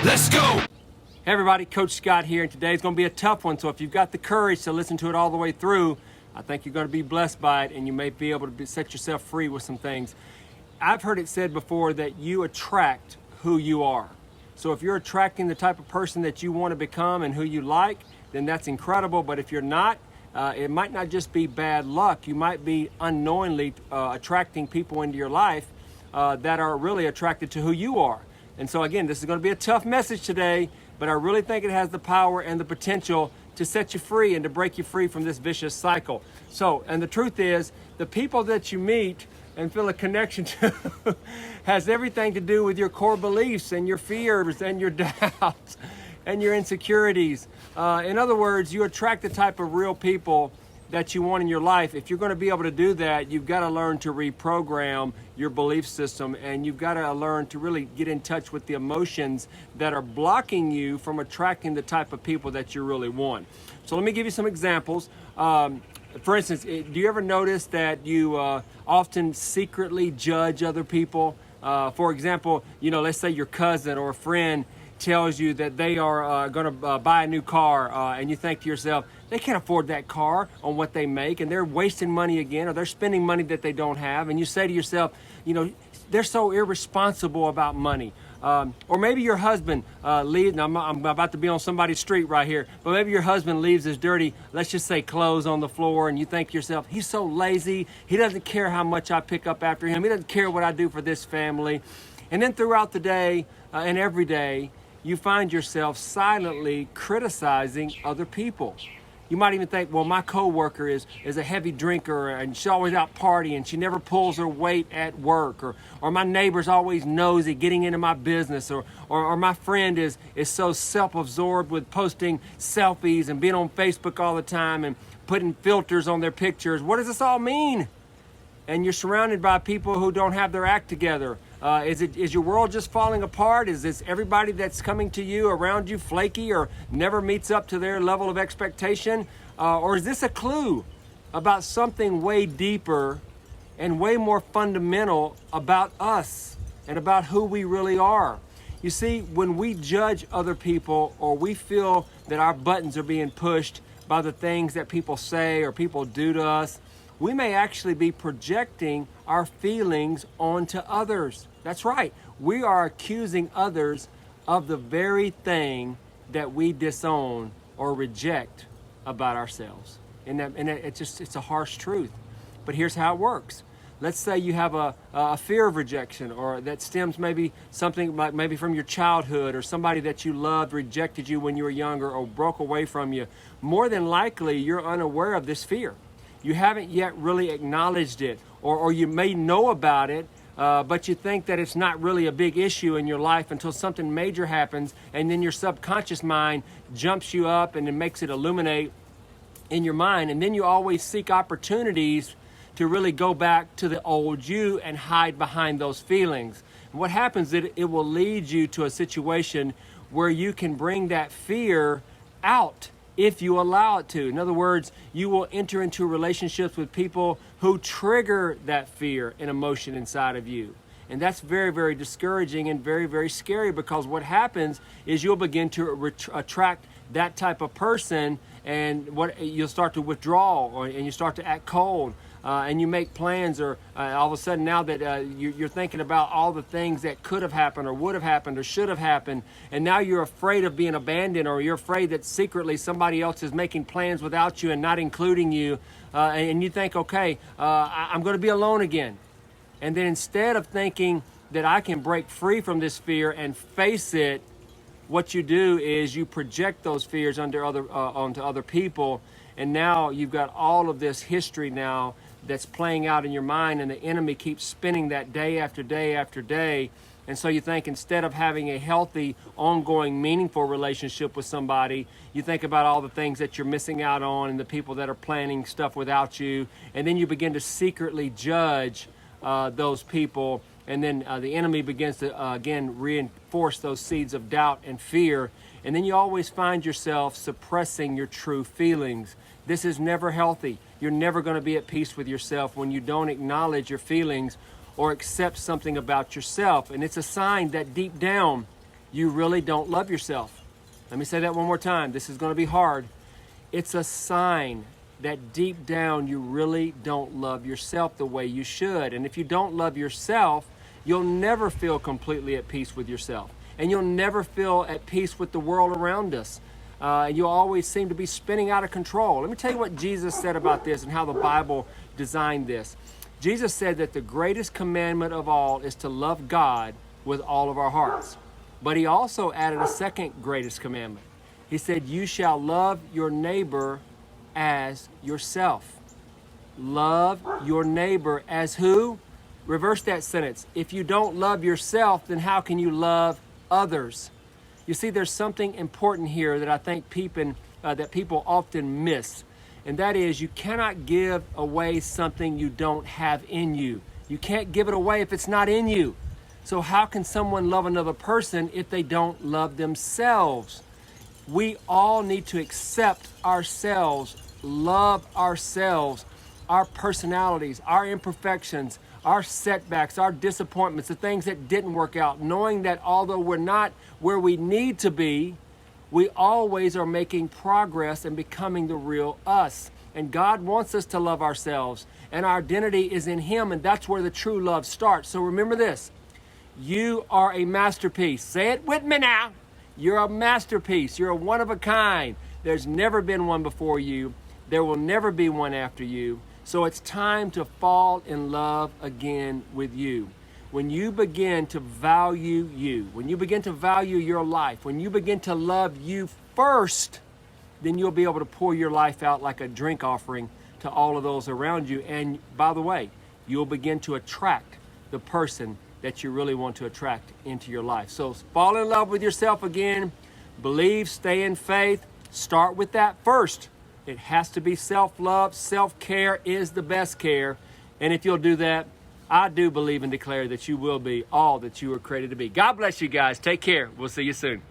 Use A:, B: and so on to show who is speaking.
A: Let's go!
B: Hey everybody, Coach Scott here, and today's going to be a tough one, so if you've got the courage to listen to it all the way through, I think you're going to be blessed by it, and you may be able to set yourself free with some things. I've heard it said before that you attract who you are. So if you're attracting the type of person that you want to become and who you like, then that's incredible, but if you're not, it might not just be bad luck. You might be unknowingly attracting people into your life that are really attracted to who you are. And so again, this is going to be a tough message today, but I really think it has the power and the potential to set you free and to break you free from this vicious cycle. So, and the truth is, the people that you meet and feel a connection to has everything to do with your core beliefs and your fears and your doubts and your insecurities. In other words, you attract the type of real people that you want in your life. If you're going to be able to do that, you've got to learn to reprogram your belief system, and you've got to learn to really get in touch with the emotions that are blocking you from attracting the type of people that you really want. So let me give you some examples. For instance, do you ever notice that you often secretly judge other people? For example, let's say your cousin or a friend tells you that they are going to buy a new car, and you think to yourself, they can't afford that car on what they make, and they're wasting money again, or they're spending money that they don't have, and you say to yourself, they're so irresponsible about money. Or maybe your husband leaves, now I'm about to be on somebody's street right here, but maybe your husband leaves his dirty, let's just say clothes on the floor, and you think to yourself, he's so lazy, he doesn't care how much I pick up after him, he doesn't care what I do for this family. And then throughout the day and every day, you find yourself silently criticizing other people. You might even think, well, my coworker is a heavy drinker and she's always out partying. She never pulls her weight at work. Or my neighbor's always nosy getting into my business. Or my friend is so self-absorbed with posting selfies and being on Facebook all the time and putting filters on their pictures. What does this all mean? And you're surrounded by people who don't have their act together. Is your world just falling apart? Is this everybody that's coming to you around you flaky or never meets up to their level of expectation? Or is this a clue about something way deeper and way more fundamental about us and about who we really are? You see, when we judge other people or we feel that our buttons are being pushed by the things that people say or people do to us, we may actually be projecting our feelings onto others. That's right. We are accusing others of the very thing that we disown or reject about ourselves. And it's a harsh truth. But here's how it works. Let's say you have a fear of rejection, or that stems maybe something like maybe from your childhood, or somebody that you loved rejected you when you were younger or broke away from you. More than likely, you're unaware of this fear. You haven't yet really acknowledged it, or you may know about it, but you think that it's not really a big issue in your life until something major happens, and then your subconscious mind jumps you up and it makes it illuminate in your mind, and then you always seek opportunities to really go back to the old you and hide behind those feelings. And what happens is it will lead you to a situation where you can bring that fear out if you allow it to. In other words, you will enter into relationships with people who trigger that fear and emotion inside of you. And that's very, very discouraging and very, very scary, because what happens is you'll begin to attract that type of person, and you'll start to withdraw, and you start to act cold. And you make plans, or all of a sudden now that you're thinking about all the things that could have happened or would have happened or should have happened, and now you're afraid of being abandoned, or you're afraid that secretly somebody else is making plans without you and not including you, and you think, okay, I'm going to be alone again. And then instead of thinking that I can break free from this fear and face it, what you do is you project those fears onto other people, and now you've got all of this history now that's playing out in your mind, and the enemy keeps spinning that day after day after day. And so you think, instead of having a healthy, ongoing, meaningful relationship with somebody, you think about all the things that you're missing out on and the people that are planning stuff without you, and then you begin to secretly judge those people, and then the enemy begins to again reinforce those seeds of doubt and fear, and then you always find yourself suppressing your true feelings. This is never healthy. You're never going to be at peace with yourself when you don't acknowledge your feelings or accept something about yourself. And it's a sign that deep down you really don't love yourself. Let me say that one more time. This is going to be hard. It's a sign that deep down you really don't love yourself the way you should. And if you don't love yourself, you'll never feel completely at peace with yourself. And you'll never feel at peace with the world around us. You'll always seem to be spinning out of control. Let me tell you what Jesus said about this and how the Bible designed this. Jesus said that the greatest commandment of all is to love God with all of our hearts. But he also added a second greatest commandment. He said, you shall love your neighbor as yourself. Love your neighbor as who? Reverse that sentence. If you don't love yourself, then how can you love others? You see, there's something important here that I think people often miss, and that is you cannot give away something you don't have in you. You can't give it away if it's not in you. So how can someone love another person if they don't love themselves? We all need to accept ourselves, love ourselves, our personalities, our imperfections, our setbacks, our disappointments, the things that didn't work out, knowing that although we're not where we need to be, we always are making progress and becoming the real us. And God wants us to love ourselves, and our identity is in Him, and that's where the true love starts. So remember this, you are a masterpiece. Say it with me now. You're a masterpiece. You're a one of a kind. There's never been one before you. There will never be one after you. So it's time to fall in love again with you. When you begin to value you, when you begin to value your life, when you begin to love you first, then you'll be able to pour your life out like a drink offering to all of those around you. And by the way, you'll begin to attract the person that you really want to attract into your life. So fall in love with yourself again. Believe, stay in faith. Start with that first. It has to be self-love. Self-care is the best care. And if you'll do that, I do believe and declare that you will be all that you were created to be. God bless you guys. Take care. We'll see you soon.